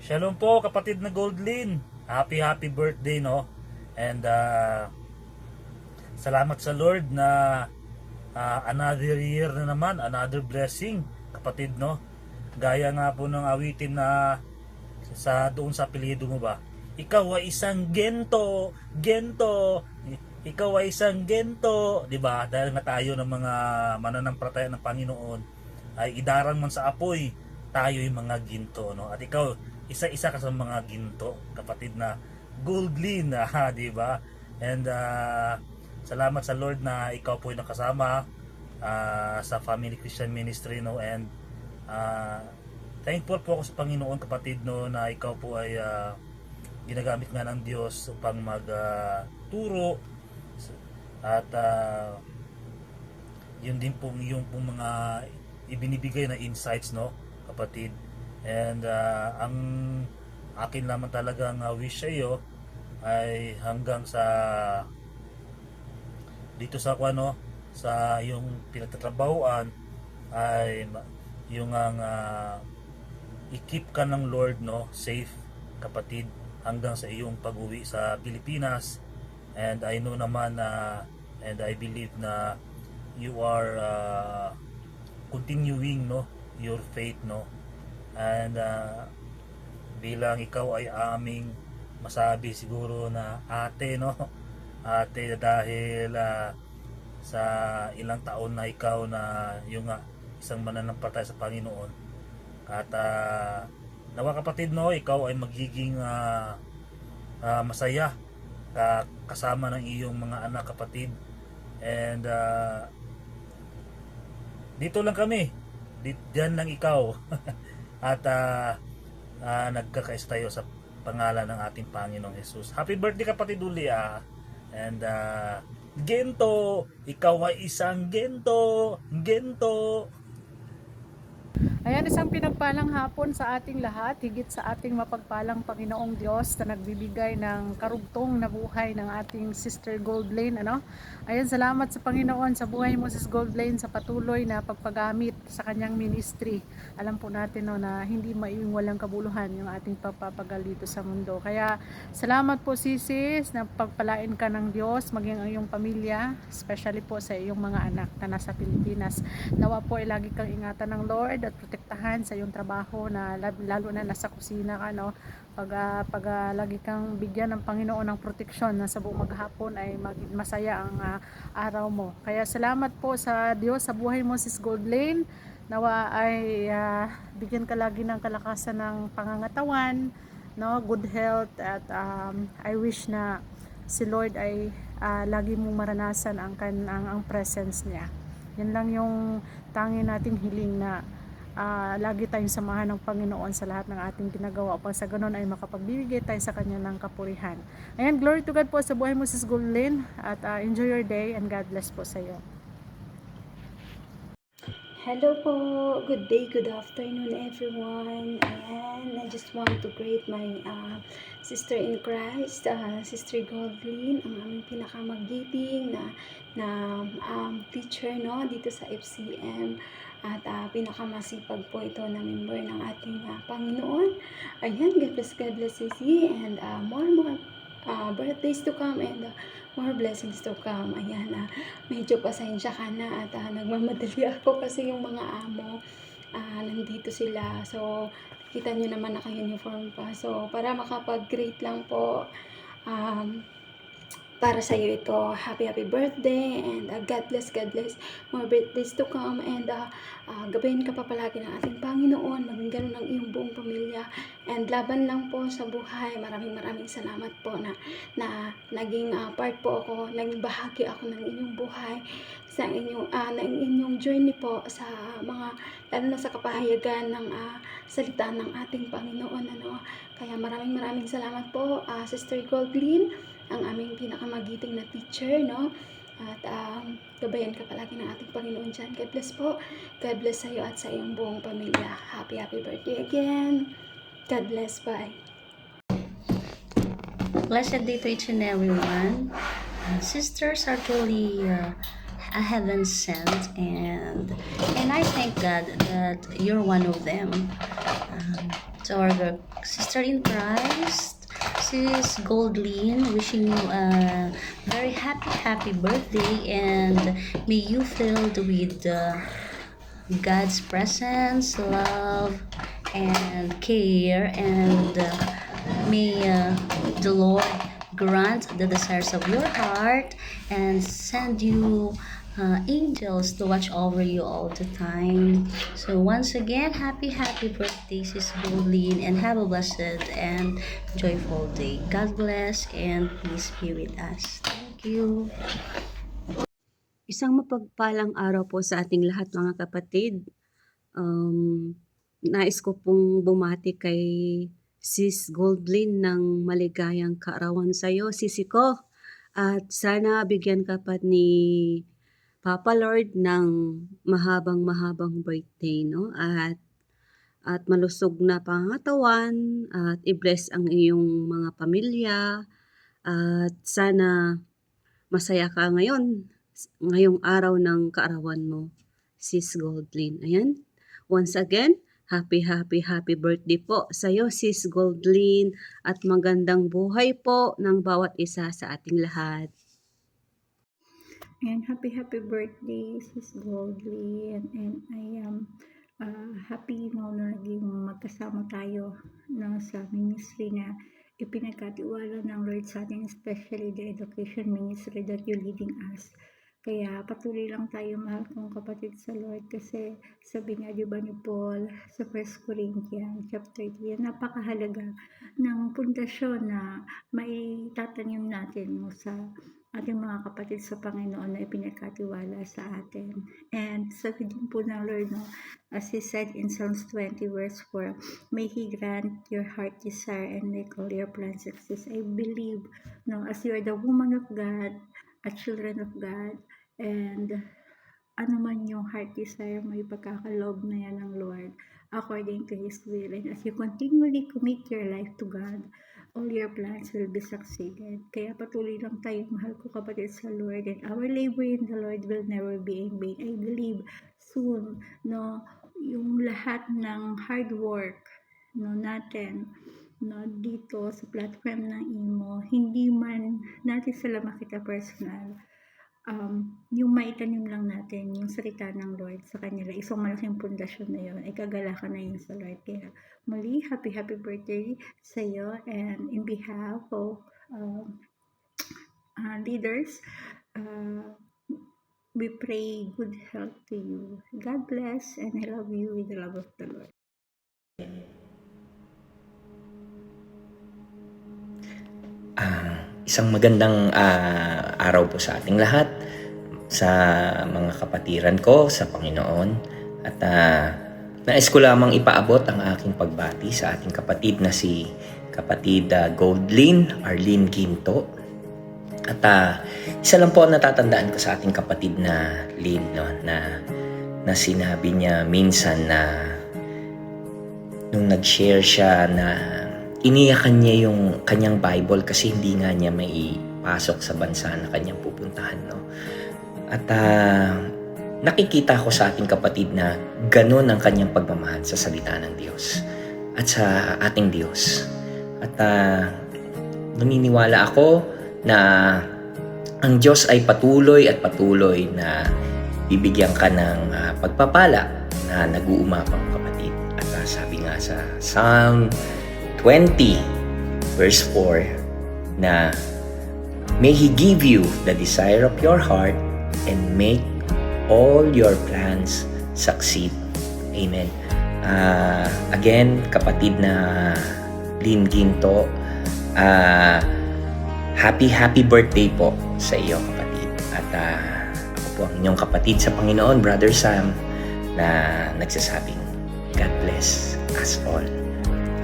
Shalom po kapatid na Goldlyn. Happy birthday, no? And salamat sa Lord na another year na naman, another blessing, kapatid, no? Gaya nga po ng awitin na doon sa apelyido mo ba? Ikaw ay isang gento, gento. Ikaw ay isang gento, 'di ba? Dahil nga tayo ng mga mananampalataya ng Panginoon ay idaran man sa apoy, tayo yung mga ginto, no? At ikaw, isa-isa ka sa mga ginto, kapatid na Goldlyn, 'di ba? And salamat sa Lord na ikaw po ay nakasama sa Family Christian Ministry, no? And thankful po ako sa Panginoon, kapatid, no, na ikaw po ay ginagamit nga ng Diyos upang magturo at yun din pong yung pong mga ibinibigay na insights, no, kapatid. And ang akin lamang talagang wish sa iyo ay hanggang sa dito sa ano, sa yung pinagtatrabahuan ay yung ang i-keep ka ng Lord, no, safe, kapatid, hanggang sa iyong pag-uwi sa Pilipinas. And I know naman and I believe na you are continuing, no, your faith, no. And bilang ikaw ay aming masabi siguro na ate, no, ate, dahil sa ilang taon na ikaw na yung isang mananampalataya sa Panginoon. At nawa, kapatid, no, ikaw ay magiging masaya kasama ng iyong mga anak, kapatid. And dito lang kami, diyan lang ikaw. At nagkakais tayo sa pangalan ng ating Panginoong Jesus. Happy birthday, kapatid, uli. And gento, ikaw ay isang gento, gento. Ayan, isang pinagpalang hapon sa ating lahat, higit sa ating mapagpalang Panginoong Diyos na nagbibigay ng karugtong na buhay ng ating Sister Goldlyn, ano? Ayan, salamat sa Panginoon sa buhay mo, Sis Goldlyn, sa patuloy na pagpagamit sa kanyang ministry. Alam po natin, no, na hindi maiwalang kabuluhan yung ating pagpapagal dito sa mundo. Kaya salamat po, Sis, na pagpalain ka ng Diyos, maging ang iyong pamilya, especially po sa iyong mga anak na nasa Pilipinas. Nawa po ay lagi kang ingatan ng Lord at protektahan sa iyong trabaho, na lalo na nasa kusina ka, no? Pag lagi kang bigyan ng Panginoon ng proteksyon, na sa buong maghapon ay masaya ang araw mo. Kaya salamat po sa Diyos sa buhay mo, Sis Goldlyn. Nawa ay bigyan ka lagi ng kalakasan ng pangangatawan, no? Good health, at I wish na si Lord ay lagi mong maranasan ang presence niya. Yan lang yung tangi nating hiling, na lagi tayong samahan ng Panginoon sa lahat ng ating ginagawa, upang sa ganun ay makapagbibigay tayo sa Kanya ng kapurihan. Ayan, glory to God po sa buhay mo, Sis Goldlyn, at enjoy your day and God bless po sa iyo. Hello po, good day, good afternoon everyone. Ayan, I just want to greet my sister in Christ, Sister Goldlyn, ang aming pinakamagiting na teacher, no, dito sa FCM. At pinakamasipag po ito na member ng ating Panginoon. Ayan, God bless Sisi, and more birthdays to come, and more blessings to come. Ayan, medyo pasensya ka na at nagmamadali ako kasi yung mga amo nandito sila. So, kita nyo naman naka-uniform pa. So, para makapag-greet lang po, para sa iyo ito, happy birthday, and God bless more birthdays to come, and gabayan ka pa palagi ng ating Panginoon, maging ganun ang iyong buong pamilya, and laban lang po sa buhay. Maraming salamat po na naging part po ako, naging bahagi ako ng inyong buhay, sa inyong journey po sa mga, lalo na sa kapahayagan ng salita ng ating Panginoon, ano. Kaya maraming salamat po, Sister Goldlyn, ang aming pinakamagiting na teacher, no? At gabayan ka palagi ng ating Panginoon dyan. God bless po. God bless sa iyo at sa iyong buong pamilya. Happy birthday again. God bless. Bye. Blessed day to each and everyone. Sisters are truly heaven sent, and I thank God that you're one of them. our sister in Christ, Sis Goldlyn, wishing you a very happy birthday, and may you filled with God's presence, love, and care, and may the Lord grant the desires of your heart and send you angels to watch over you all the time. So once again, happy birthday, Sis Goldlyn, and have a blessed and joyful day. God bless, and peace be with us. Thank you. Isang mapagpalang araw po sa ating lahat, mga kapatid. Nais ko pong bumati kay Sis Goldlyn ng maligayang kaarawan sa iyo, sisi ko. At sana bigyan ka pa ni Papa Lord ng mahabang birthday, no? At malusog na pangatawan at i-bless ang iyong mga pamilya. At sana masaya ka ngayong araw ng kaarawan mo, Sis Goldlyn. Ayan. Once again, happy birthday po sa iyo, Sis Goldlyn, at magandang buhay po ng bawat isa sa ating lahat. And happy birthday, Sis Goldlyn. And I am happy na naging magkasama tayo sa ministry na ipinagkatiwala ng Lord sa atin, especially the education ministry that you're leading us. Kaya patuloy lang tayo, mahal kong kapatid sa Lord, kasi sabi nga diba ni Paul sa 1 Corinthians chapter 3, napakahalaga ng pundasyon na maitatanim natin sa ating mga kapatid sa Panginoon na ipinagkatiwala sa atin. And sabi din po ng Lord, as He said in Psalms 20 verse 4, may He grant your heart desire and make all your plans success. I believe, as you are the woman of God, a children of God, and ano man yung heart desire mo, ipagkakaloob na yan ng Lord according to His will. And as you continually commit your life to God, all your plans will be succeeded. Kaya patuloy lang tayo, mahal ko kapatid sa Lord, and our labor in the Lord will never be in vain. I believe soon, yung lahat ng hard work natin dito sa platform ng Imo, hindi man natin sila makita personal, yung maitanim lang natin yung salita ng Lord sa kanila, isang malaking pundasyon na yun, ay kagalakan na yun sa Lord. Kaya muli, happy birthday sa iyo, and in behalf of leaders, we pray good health to you. God bless, and I love you with the love of the Lord. Isang magandang araw po sa ating lahat, sa mga kapatiran ko sa Panginoon, at nais ko lamang ipaabot ang aking pagbati sa ating kapatid na si kapatid Goldlyn Arlene Ginto. At isa lang po ang natatandaan ko sa ating kapatid na Lynn, na sinabi niya minsan na nung nag-share siya na iniyakan niya yung kanyang Bible kasi hindi nga niya maipasok sa bansa na kanyang pupuntahan. At nakikita ko sa ating kapatid na ganun ang kanyang pagmamahal sa salita ng Diyos at sa ating Diyos. At naniniwala ako na ang Diyos ay patuloy na bibigyan ka ng pagpapala na nag-uumapang kapatid. At sabi nga sa Psalm 20 verse 4 na may He give you the desire of your heart and make all your plans succeed. Amen. Again, kapatid na Lynn Ginto, happy birthday po sa iyo, kapatid. At ako po ang inyong kapatid sa Panginoon, Brother Sam, na nagsasabing God bless us all.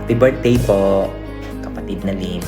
Happy birthday po, kapatid na Lynn.